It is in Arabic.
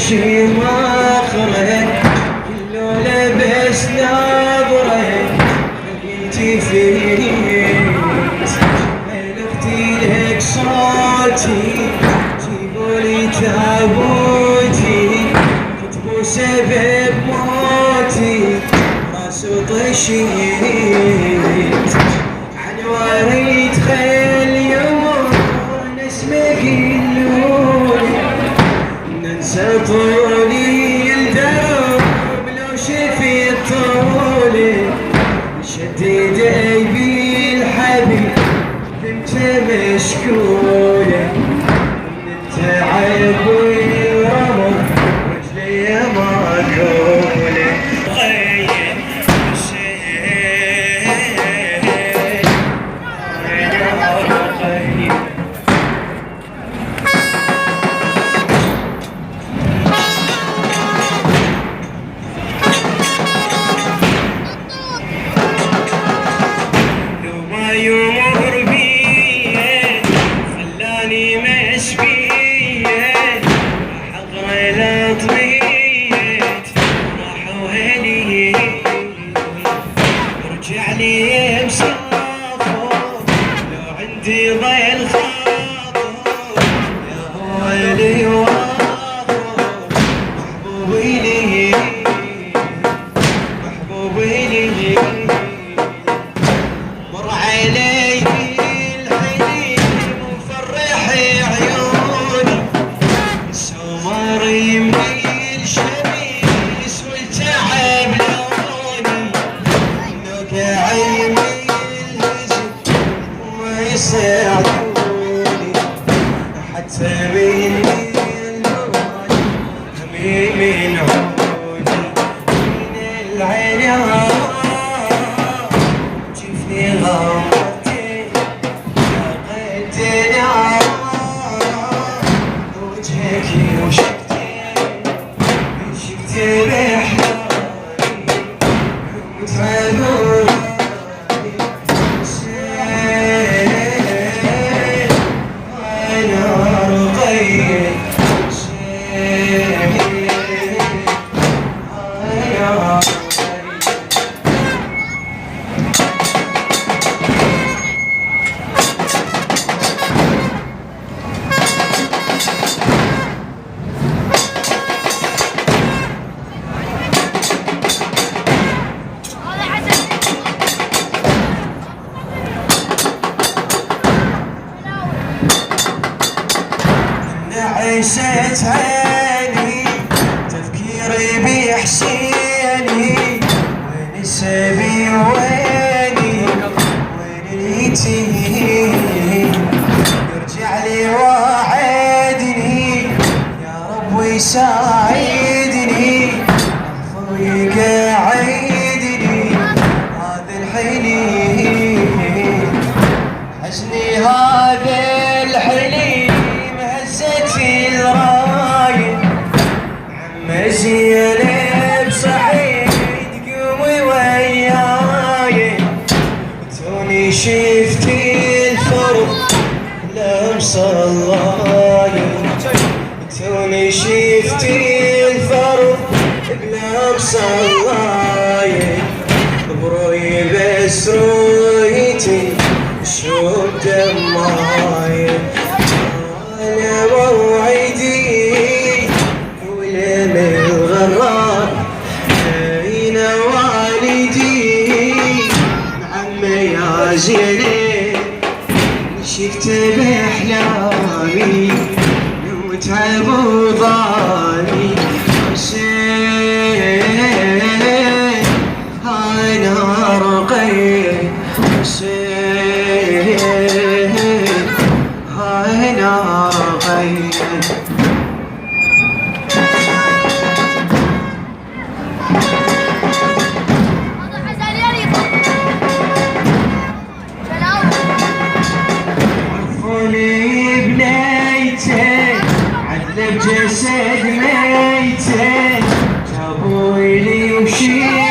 شي مخرج كله لبس نظره خليتي فيت حلفتي لك صوتي جيبولي تابوتي كتبوا سبب موتي راس طشيت عن وريد خيل يمر نسمك اللولي ننسى طولي الدرب لو شفيت طولي شديد ايبي الحبيب بنت مشكولة من التعب والرمل رجلي ماكولة يمر بي خلاني مشبيه حضر لطميت راحوا هلي رجع لي مسافر لو عندي ضيل خاطر يا ويلي واخر محبوبي لي محبوبي لي مر علي الحليم وفرح عيوني سمر يميل شميس والتعب لوني نقع يميل هزم وما يساعدوني حتى من اللوني همي من عودي من العناء غمرتي لقيتني وجهك وشفتي بأحلامي وتعذرني أنا رقيت عيشت عيني تفكيري بحسيني وين السبي ويني وين اليتيم يرجع لي وعدني يا رب ويساعدني احفظ ويقعدني هذا الحليم حزني هذا الحليم الرايد عم زينب صحيح قومي وياي توني شفتي الفرق لمس الله توني شفتي الفرق بلمس الله بروي بس رويتي شوف دماي أنا موعدي ولم الغرام أين والدي عمي يا زينب شفت بأحلامي وتعب وضالي حسين أنا رقيت حسين أنا رقيت عفوني بنيتين عذب جسد ميتين جابوا لي وشي